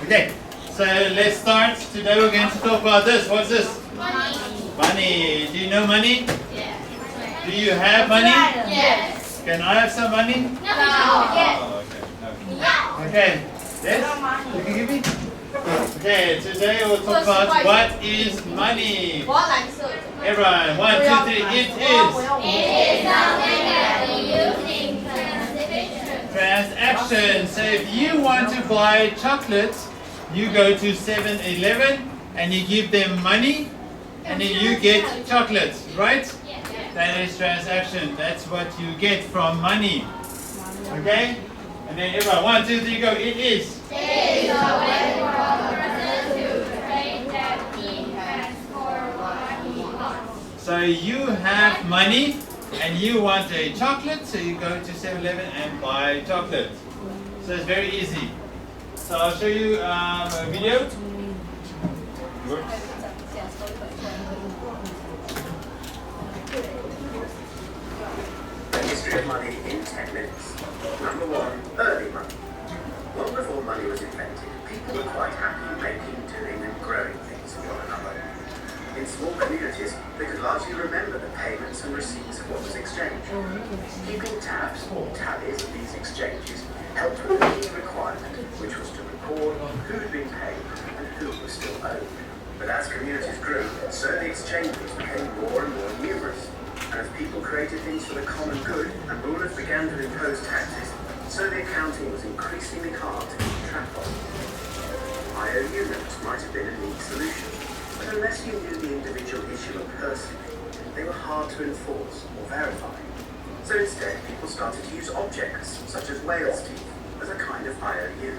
Okay, so let's start. Today we're going to talk about this. What's this? Money. Money. Do you know money? Yes. Do you have money? Yes. Can I have some money? No. Yes. Oh, okay. Yes? You can give me? Okay, today we'll talk about what is money. Everyone, 1, 2, 3, it is. It is something that we use in Transaction. So if you want to buy chocolate, you go to 7-Eleven and you give them money and then you get chocolate, right? That is transaction. That's what you get from money. Okay? And then everyone, 1, 2, 3, go. It is. It is a way for a person to trade that he has for what he wants. So you have money and you want a chocolate, so you go to 7-Eleven and buy chocolate. So it's very easy. So I'll show you a video. The history of money in 10 minutes. Number 1, early money. Long before money was invented, people were quite happy making, doing and growing things for one another. In small communities, they could largely remember the payments and receipts of what was exchanged. Keeping tabs or tallies of these exchanges helped with the key requirement, which was to record who had been paid and who was still owed. But as communities grew, so the exchanges became more and more numerous. And as people created things for the common good and rulers began to impose taxes, so the accounting was increasingly hard to keep track of. IOU notes might have been a neat solution, but unless you knew the individual issuer personally, they were hard to enforce or verify. So instead, people started to use objects, such as whale's teeth, as a kind of IOU.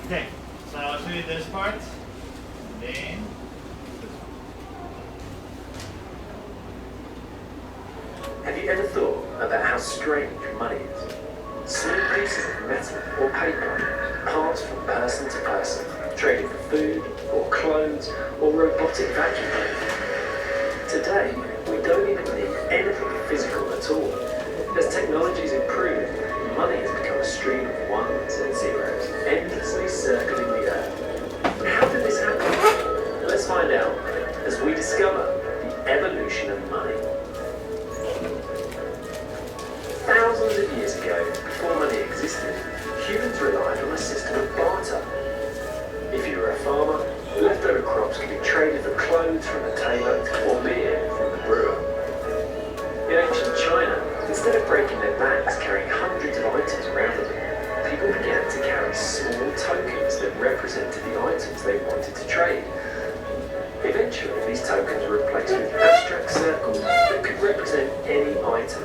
Okay, so I'll show you this part. Then Have you ever thought about how strange money is? Small pieces of metal or paper passed from person to person, traded for food or clothes or robotic vacuum cleaners. Today, we don't even need anything physical at all. As technology's improved, money has become a stream of ones and zeros, endlessly circling the earth. How did this happen? Let's find out as we discover the evolution of money. Thousands of years ago, before money existed, humans relied on a system of barter. If you were a farmer, leftover crops could be traded for clothes from the tailor or beer from the brewer. In ancient China, instead of breaking their backs carrying hundreds of items around them, people began to carry small tokens that represented the items they wanted to trade. Eventually, these tokens were replaced with abstract circles that could represent any item.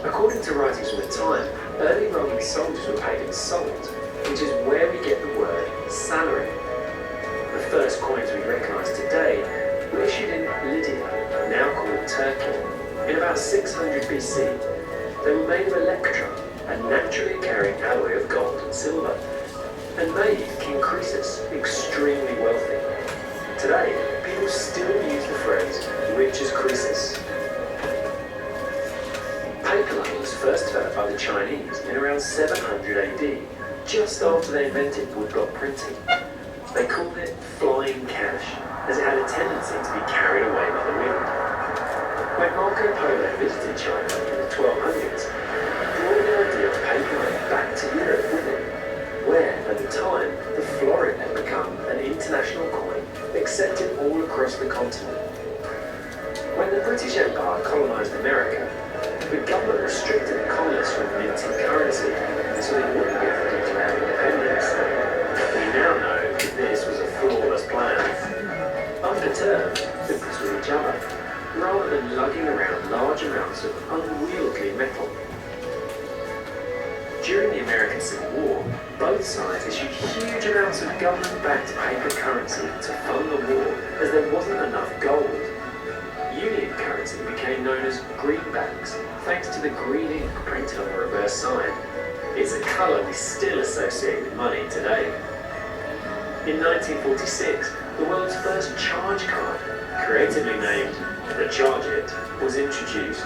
According to writings from the time, early Roman soldiers were paid in salt, which is where we get the word salary. The first coins we recognise today were issued in Lydia, now called Turkey, in about 600 BC. They were made of electrum, a naturally occurring alloy of gold and silver, and made King Croesus extremely wealthy. Today, people still use the phrase rich as Croesus. Paper money was first developed by the Chinese in around 700 AD, just after they invented woodblock printing. They called it flying cash, as it had a tendency to be carried away by the wind. When Marco Polo visited China in the 1200s, he brought the idea of paper money back to Europe with him, where, at the time, the florin had become an international coin accepted all across the continent. When the British Empire colonised America, the government restricted the colonists from minting currency so they wouldn't be able to declare independence. We now know that this was a flawless plan. Undeterred, they pressed with each other, rather than lugging around large amounts of unwieldy metal. During the American Civil War, both sides issued huge amounts of government-backed paper currency to fund the war, as there wasn't enough gold. Union currency became known as greenbacks, thanks to the green ink printed on the reverse side. It's a colour we still associate with money today. In 1946, the world's first charge card, creatively named The charge it was introduced.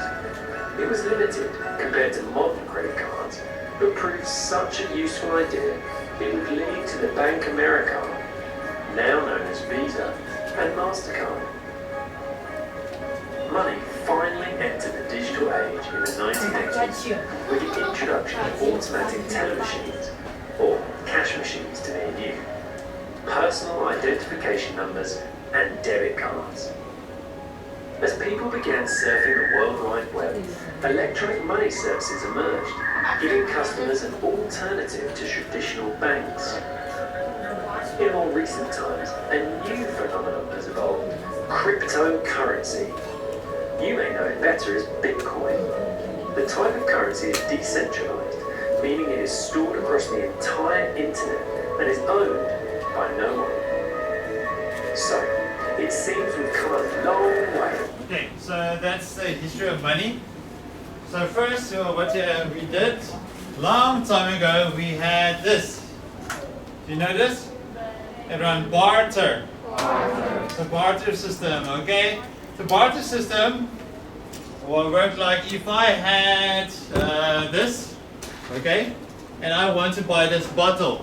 It was limited compared to modern credit cards, but proved such a useful idea it would lead to the Bank America, now known as Visa and MasterCard. Money finally entered the digital age in the 1980s with the introduction of automatic teller machines, or cash machines to name you, personal identification numbers, and debit cards. As people began surfing the World Wide Web, electronic money services emerged, giving customers an alternative to traditional banks. In more recent times, a new phenomenon has evolved: cryptocurrency. You may know it better as Bitcoin. The type of currency is decentralized, meaning it is stored across the entire internet and is owned by no one. So, it seems we've come a long way. Okay, so that's the history of money. So first, what we did, long time ago, we had this. Do you know this? Everyone, barter. The barter system, okay? The barter system will work like if I had this, okay? And I want to buy this bottle.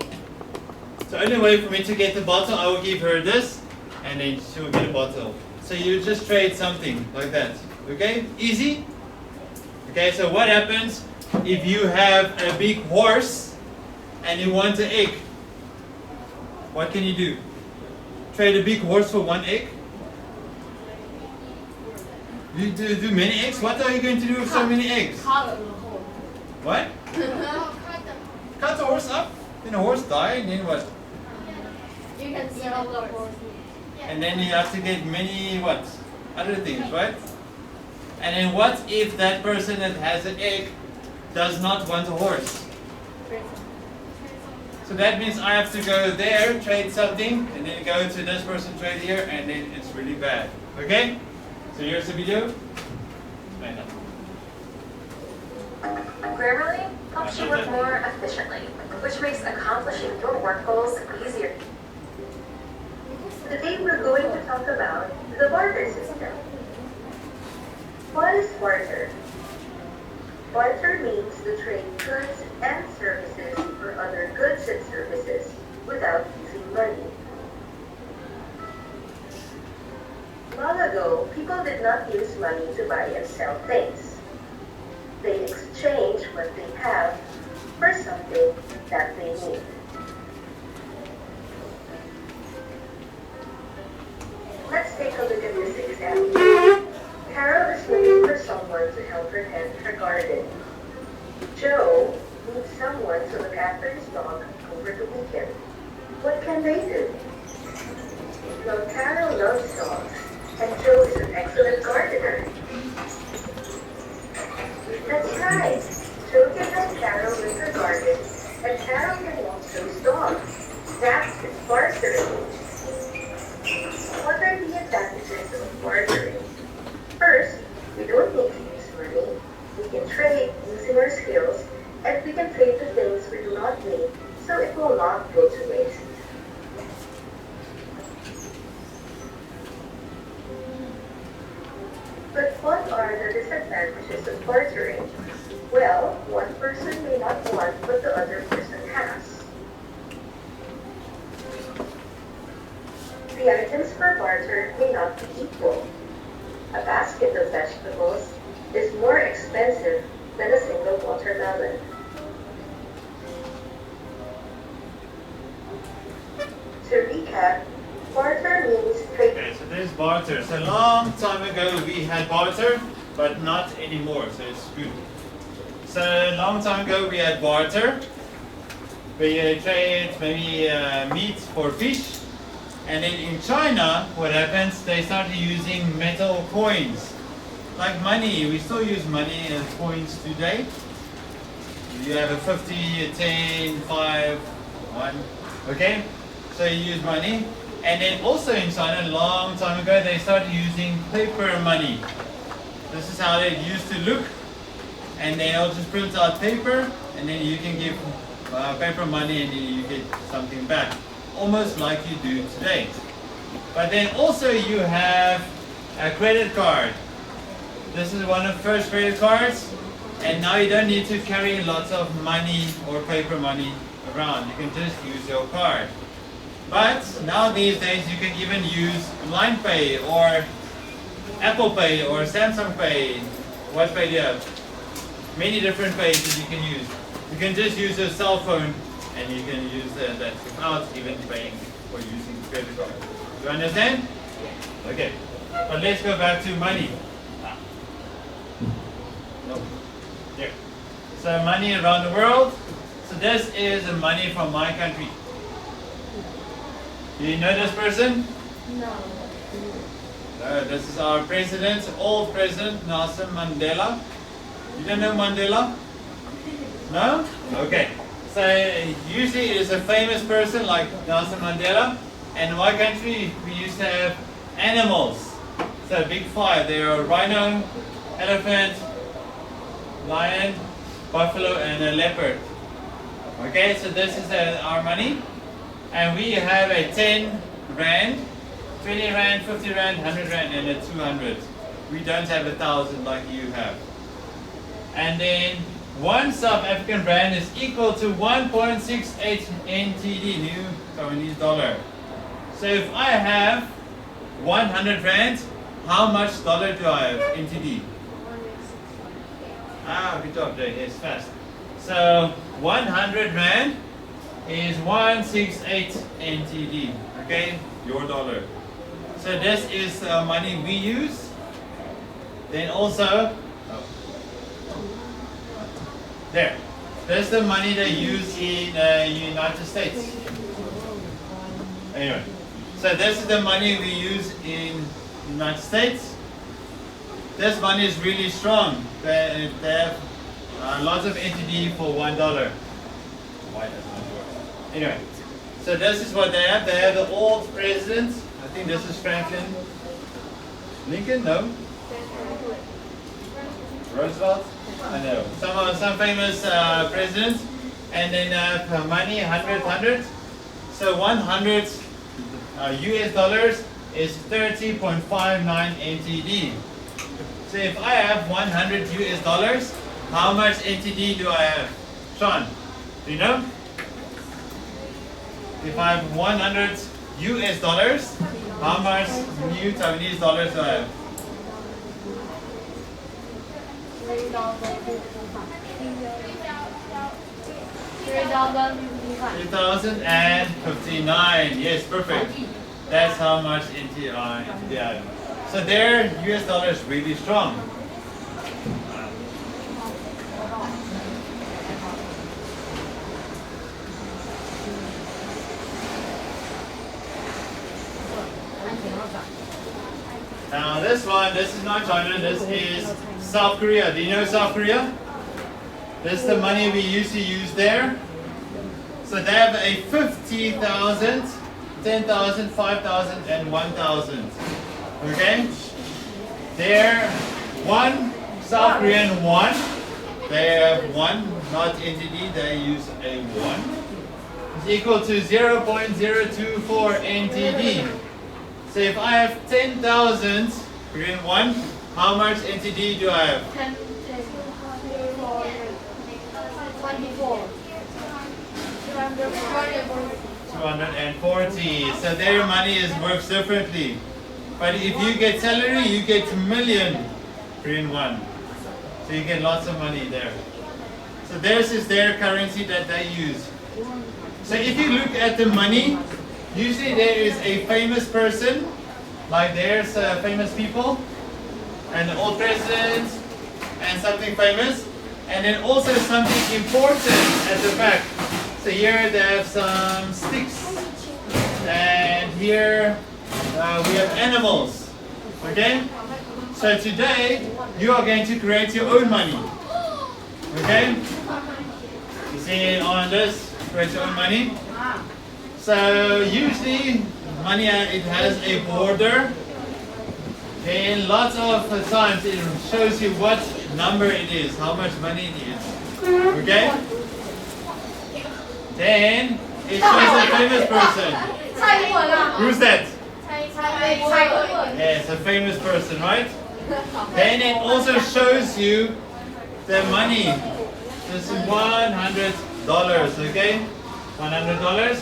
The only way for me to get the bottle, I will give her this, and then she will get a bottle. So you just trade something like that, okay? Easy? Okay, so what happens if you have a big horse and you want an egg? What can you do? Trade a big horse for one egg? You do many eggs? What are you going to do with so many eggs? What? Cut the horse up, then the horse dies, and then what? You can sell the horse. And then you have to get many what? Other things, right? And then what if that person that has an egg does not want a horse? So that means I have to go there, trade something, and then go to this person, trade here, and then it's really bad. Okay? So here's the video. Right now. Grammarly helps you work more efficiently, which makes accomplishing your work goals easier. Today we're going to talk about the barter system. What is barter? Barter means to trade goods and services for other goods and services without using money. Long ago, people did not use money to buy and sell things. They exchange what they have for something that they need. Let's take a look at this example. Carol is looking for someone to help her tend her garden. Joe needs someone to look after his dog over the weekend. What can they do? Well, Carol loves dogs, and Joe is an excellent gardener. That's right. Joe can help Carol with her garden, and Carol can walk Joe's dog. That's his bartering. What are the advantages of bartering? First, we don't need to use money. We can trade using our skills, and we can trade the things we do not need, so it will not go to waste. But what are the disadvantages of bartering? Well, one person may not want what the other person has. The items for barter may not be equal. A basket of vegetables is more expensive than a single watermelon. To recap, barter means trading. Okay, so there's barter. So a long time ago we had barter, but not anymore, so it's good. So a long time ago we had barter. We trade maybe meat for fish. And then in China, what happens, they started using metal coins. Like money, we still use money as coins today. You have a 50, a 10, 5, 1, okay? So you use money. And then also in China, a long time ago, they started using paper money. This is how they used to look. And they all just print out paper, and then you can give paper money and then you get something back. Almost like you do today. But then also you have a credit card. This is one of the first credit cards, and now you don't need to carry lots of money or paper money around. You can just use your card. But now these days you can even use Line Pay or Apple Pay or Samsung Pay. What pay do you have? Many different pays that you can use. You can just use your cell phone and you can use that without even paying for using credit card. Do you understand? Okay. But let's go back to money. No. There. So money around the world. So this is the money from my country. Do you know this person? No. This is our president, old president, Nelson Mandela. You don't know Mandela? No? Okay. So usually it is a famous person like Nelson Mandela. And in my country we used to have animals. So big five. There are rhino, elephant, lion, buffalo, and a leopard. Okay, so this is our money. And we have a 10 rand, 20 rand, 50 rand, 100 rand, and a 200. We don't have 1,000 like you have. And then one South African rand is equal to 1.68 NTD, new Taiwanese dollar. So if I have 100 rand, how much dollar do I have NTD? Ah, good job, Jay. Yes, fast. So 100 rand is 168 NTD. Okay, your dollar. So this is money we use. Then also, there. That's the money they use in United States. Anyway, so this is the money we use in United States. This money is really strong. They have lots of NTD for $1. Why does not work? Anyway, so this is what they have. They have the old president. I think this is Franklin. Lincoln? No. Roosevelt? I know. Some famous presidents. And then money, 100. So 100 US dollars is 30.59 NTD. So if I have 100 US dollars, how much NTD do I have? Sean, do you know? If I have 100 US dollars, how much new Taiwanese dollars do I have? 3,059. Yes, perfect. That's how much NTD I have. So their US dollar is really strong. Now this is not China, this is South Korea. Do you know South Korea? This is the money we used to use there. So they have a 50,000, 10,000, 5,000, and 1,000. Okay? They're one South Korean one. They have one, not NTD, they use a 1. It's equal to 0.024 NTD. So if I have 10,000 Korean won, how much NTD do I have? 240. So their money is works differently. But if you get salary, you get million Korean won. So you get lots of money there. So this is their currency that they use. So if you look at the money, usually there is a famous person, like there's famous people, and the old president, and something famous, and then also something important at the back. So here they have some sticks, and here we have animals. Okay? So today you are going to create your own money. Okay? You see on this, create your own money. So usually money, it has a border. Then lots of times it shows you what number it is, how much money it is. Okay? Then it shows a famous person. Who's that? Yeah, it's a famous person, right? Then it also shows you the money. This is $100, okay? $100.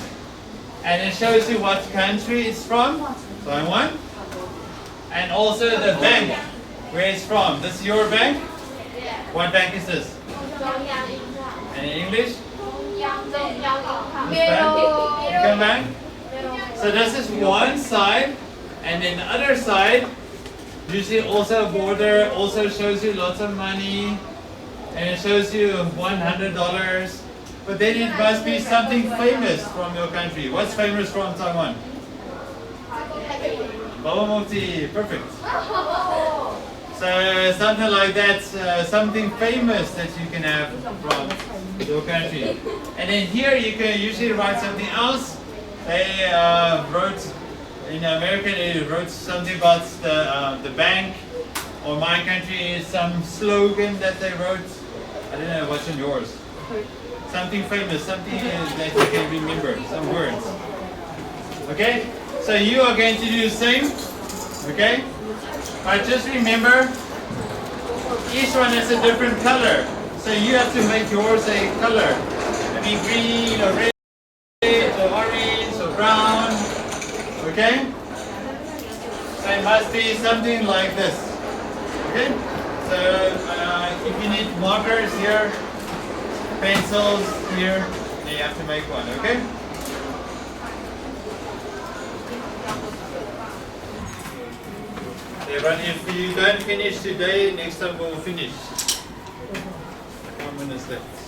And it shows you what country it's from, Taiwan. And also the bank, where it's from. This is your bank? What bank is this? And in English? This bank? Income bank? So this is one side, and then the other side, usually also a border, also shows you lots of money, and it shows you $100. But then it must be something famous from your country. What's famous from Taiwan? Baba Mukti, perfect. So something like that, something famous that you can have from your country. And then here you can usually write something else. They wrote, in America they wrote something about the bank, or my country is some slogan that they wrote. I don't know what's in yours. Something famous, something that you can remember, some words. Okay? So you are going to do the same, okay? But just remember, each one has a different color. So you have to make yours a color. Maybe green or red or orange or brown, okay? So it must be something like this, okay? So if you need markers here, pencils here, you have to make one, okay? Okay, but if you don't finish today, next time we'll finish. 1 minute left.